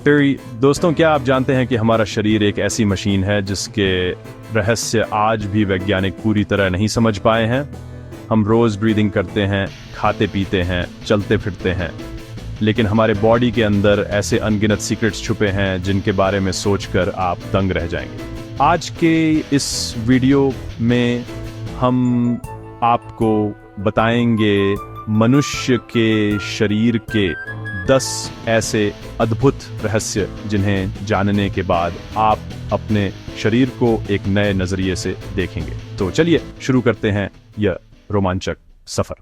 फिर दोस्तों, क्या आप जानते हैं कि हमारा शरीर एक ऐसी मशीन है जिसके रहस्य आज भी वैज्ञानिक पूरी तरह नहीं समझ पाए हैं। हम रोज ब्रीदिंग करते हैं, खाते पीते हैं, चलते फिरते हैं, लेकिन हमारे बॉडी के अंदर ऐसे अनगिनत सीक्रेट्स छुपे हैं जिनके बारे में सोचकर आप दंग रह जाएंगे। आज के इस वीडियो में हम आपको बताएंगे मनुष्य के शरीर के 10 ऐसे अद्भुत रहस्य जिन्हें जानने के बाद आप अपने शरीर को एक नए नजरिए से देखेंगे। तो चलिए शुरू करते हैं यह रोमांचक सफर।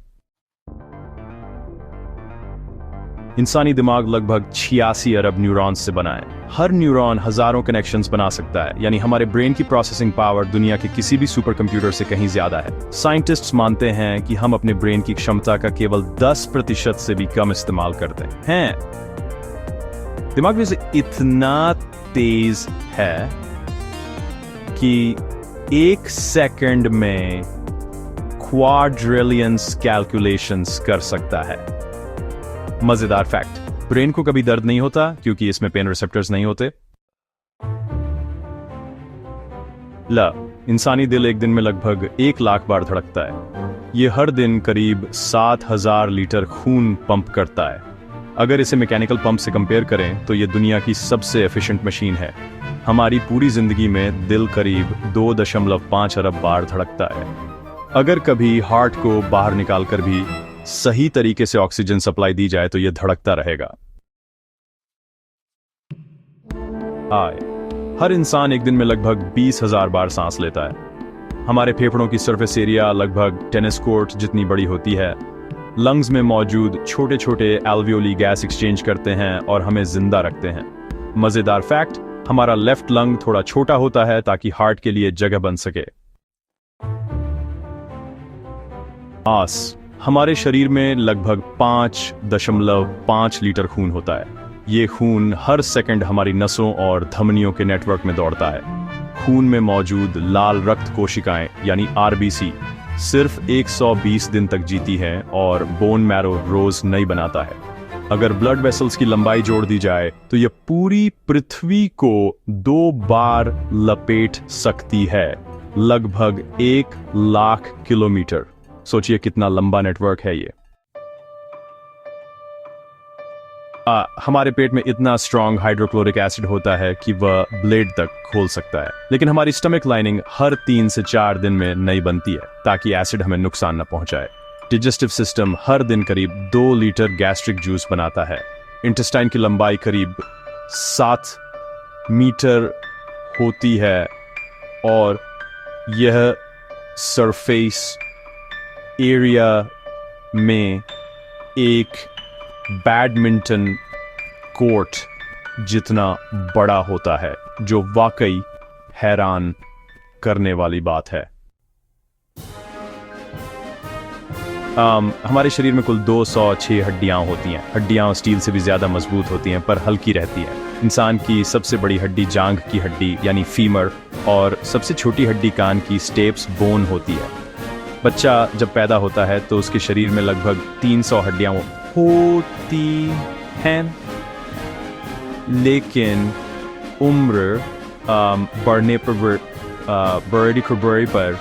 इंसानी दिमाग लगभग 86 अरब न्यूरॉन्स से बना है। हर न्यूरॉन हजारों कनेक्शंस बना सकता है, यानी हमारे ब्रेन की प्रोसेसिंग पावर दुनिया के किसी भी सुपर कंप्यूटर से कहीं ज्यादा है। साइंटिस्ट्स मानते हैं कि हम अपने ब्रेन की क्षमता का केवल 10% से भी कम इस्तेमाल करते हैं। दिमाग में से इतना तेज है कि 1 सेकंड में क्वाड्रिलियंस कैलकुलेशंस कर सकता है। मजेदार फैक्ट, ब्रेन को कभी दर्द नहीं होता क्योंकि इसमें पेन रिसेप्टर्स नहीं होते। इंसानी दिल एक दिन में लगभग 1 लाख बार धड़कता है। यह हर दिन करीब 7000 लीटर खून पंप करता है। अगर इसे मैकेनिकल पंप से कंपेयर करें तो यह दुनिया की सबसे एफिशिएंट मशीन है। हमारी पूरी जिंदगी में दिल करीब 2.5 अरब बार धड़कता है। अगर कभी हार्ट को बाहर निकालकर भी सही तरीके से ऑक्सीजन सप्लाई दी जाए तो यह धड़कता रहेगा। हर इंसान एक दिन में लगभग 20,000 बार सांस लेता है। हमारे फेफड़ों की सरफेस एरिया लगभग टेनिस कोर्ट जितनी बड़ी होती है। लंग्स में मौजूद छोटे छोटे एल्वियोली गैस एक्सचेंज करते हैं और हमें जिंदा रखते हैं। मजेदार फैक्ट, हमारा लेफ्ट लंग थोड़ा छोटा होता है ताकि हार्ट के लिए जगह बन सके। हमारे शरीर में लगभग 5.5 लीटर खून होता है। ये खून हर सेकंड हमारी नसों और धमनियों के नेटवर्क में दौड़ता है। खून में मौजूद लाल रक्त कोशिकाएं यानी आरबीसी सिर्फ 120 दिन तक जीती हैं और बोन मैरो रोज नई बनाता है। अगर ब्लड वेसल्स की लंबाई जोड़ दी जाए तो यह पूरी पृथ्वी को 2 बार लपेट सकती है, लगभग 1 लाख किलोमीटर। सोचिए कितना लंबा नेटवर्क है ये। हमारे पेट में इतना स्ट्रॉन्ग हाइड्रोक्लोरिक एसिड होता है कि वह ब्लेड तक खोल सकता है, लेकिन हमारी स्टमक लाइनिंग हर 3 से 4 दिन में नई बनती है ताकि एसिड हमें नुकसान न पहुंचाए। डिजेस्टिव सिस्टम हर दिन करीब 2 लीटर गैस्ट्रिक जूस बनाता है। इंटेस्टाइन की लंबाई करीब 7 मीटर होती है और यह सरफेस एरिया में एक बैडमिंटन कोर्ट जितना बड़ा होता है, जो वाकई हैरान करने वाली बात है। हमारे शरीर में कुल 206 हड्डियां होती हैं। हड्डियां स्टील से भी ज्यादा मजबूत होती हैं पर हल्की रहती हैं। इंसान की सबसे बड़ी हड्डी जांघ की हड्डी यानी फीमर और सबसे छोटी हड्डी कान की स्टेप्स बोन होती है। बच्चा जब पैदा होता है तो उसके शरीर में लगभग 300 हड्डियां होती हैं, लेकिन उम्र बढ़ने पर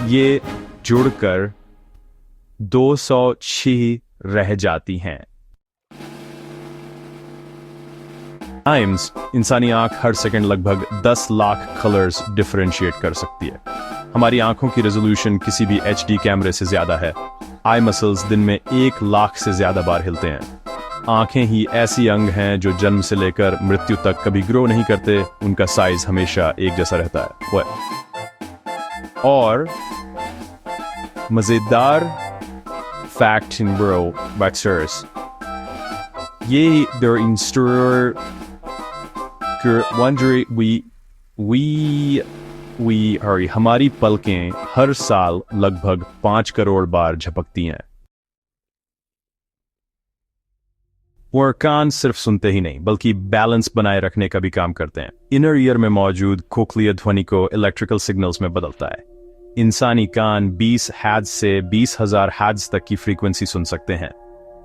ये जुड़कर 206 रह जाती हैं। इंसानी आंख हर सेकंड लगभग 10 लाख कलर्स डिफरेंशिएट कर सकती है। हमारी आंखों की रेजोल्यूशन किसी भी HD कैमरे से ज्यादा है। आई मसल्स दिन में 1 लाख से ज्यादा बार हिलते हैं। आंखें ही ऐसी अंग हैं जो जन्म से लेकर मृत्यु तक कभी ग्रो नहीं करते। उनका साइज हमेशा एक जैसा रहता है। और मजेदार फैक्ट इन ब्रो बैक्सर्स, ये हमारी पलकें हर साल लगभग 5 करोड़ बार झपकती हैं। और कान सिर्फ सुनते ही नहीं बल्कि बैलेंस बनाए रखने का भी काम करते हैं। इनर ईयर में मौजूद खोखली ध्वनि को इलेक्ट्रिकल सिग्नल्स में बदलता है। इंसानी कान 20 हर्ट्ज से 20,000 हर्ट्ज तक की फ्रीक्वेंसी सुन सकते हैं।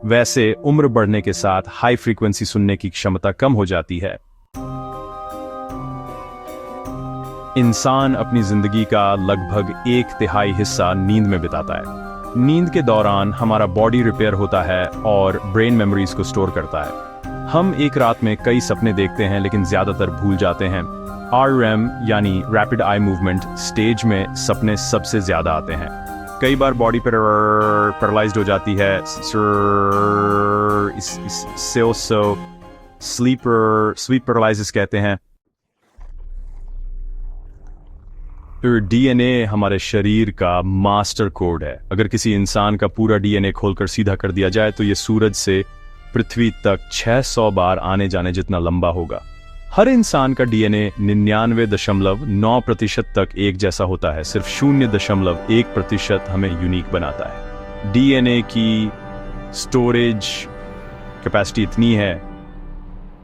वैसे उम्र बढ़ने के साथ हाई फ्रीक्वेंसी सुनने की क्षमता कम हो जाती है। इंसान अपनी जिंदगी का लगभग 1/3 हिस्सा नींद में बिताता है। नींद के दौरान हमारा बॉडी रिपेयर होता है और ब्रेन मेमोरीज को स्टोर करता है। हम एक रात में कई सपने देखते हैं लेकिन ज्यादातर भूल जाते हैं। REM यानी रैपिड आई मूवमेंट स्टेज में सपने सबसे ज्यादा आते हैं। कई बार बॉडी पैरालाइज्ड हो जाती है। स्लीप पैरालिसिस कहते हैं। फिर DNA हमारे शरीर का मास्टर कोड है। अगर किसी इंसान का पूरा DNA खोलकर सीधा कर दिया जाए तो ये सूरज से पृथ्वी तक 600 बार आने जाने जितना लंबा होगा। हर इंसान का DNA 99.9% तक एक जैसा होता है। सिर्फ 0.1% हमें यूनिक बनाता है। DNA की स्टोरेज कैपेसिटी इतनी है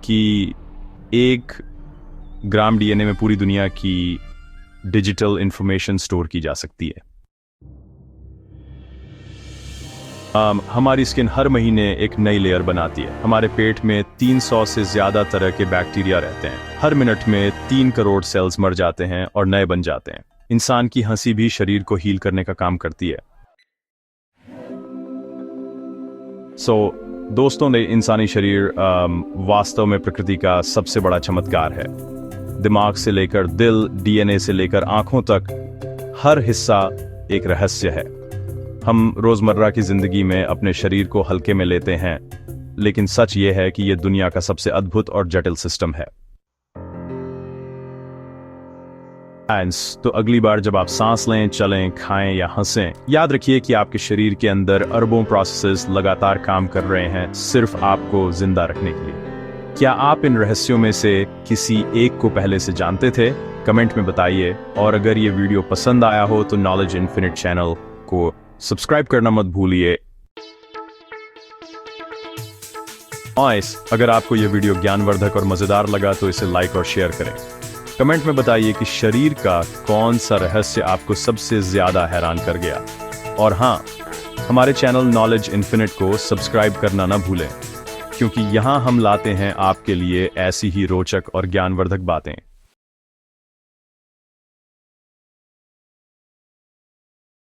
कि 1 ग्राम DNA में पूरी दुनिया की डिजिटल इंफॉर्मेशन स्टोर की जा सकती है। हमारी स्किन हर महीने एक नई लेयर बनाती है। हमारे पेट में 300 से ज्यादा तरह के बैक्टीरिया रहते हैं। हर मिनट में 3 करोड़ सेल्स मर जाते हैं और नए बन जाते हैं। इंसान की हंसी भी शरीर को हील करने का काम करती है। दोस्तों ने इंसानी शरीर वास्तव में प्रकृति का सबसे बड़ा चमत्कार है। दिमाग से लेकर दिल, DNA से लेकर आंखों तक हर हिस्सा एक रहस्य है। हम रोजमर्रा की जिंदगी में अपने शरीर को हल्के में लेते हैं, लेकिन सच ये है कि यह दुनिया का सबसे अद्भुत और जटिल सिस्टम है। तो अगली बार जब आप सांस लें, चलें, खाएं या हंसें, याद रखिए कि आपके शरीर के अंदर अरबों प्रोसेसेस लगातार काम कर रहे हैं, सिर्फ आपको जिंदा रखने के लिए। क्या आप इन रहस्यों में से किसी एक को पहले से जानते थे? कमेंट में बताइए। और अगर ये वीडियो पसंद आया हो तो नॉलेज इन्फिनिट चैनल को सब्सक्राइब करना मत भूलिए। अगर आपको यह वीडियो ज्ञानवर्धक और मजेदार लगा तो इसे लाइक और शेयर करें। कमेंट में बताइए कि शरीर का कौन सा रहस्य आपको सबसे ज्यादा हैरान कर गया। और हाँ, हमारे चैनल नॉलेज इन्फिनिट को सब्सक्राइब करना ना भूलें, क्योंकि यहां हम लाते हैं आपके लिए ऐसी ही रोचक और ज्ञानवर्धक बातें।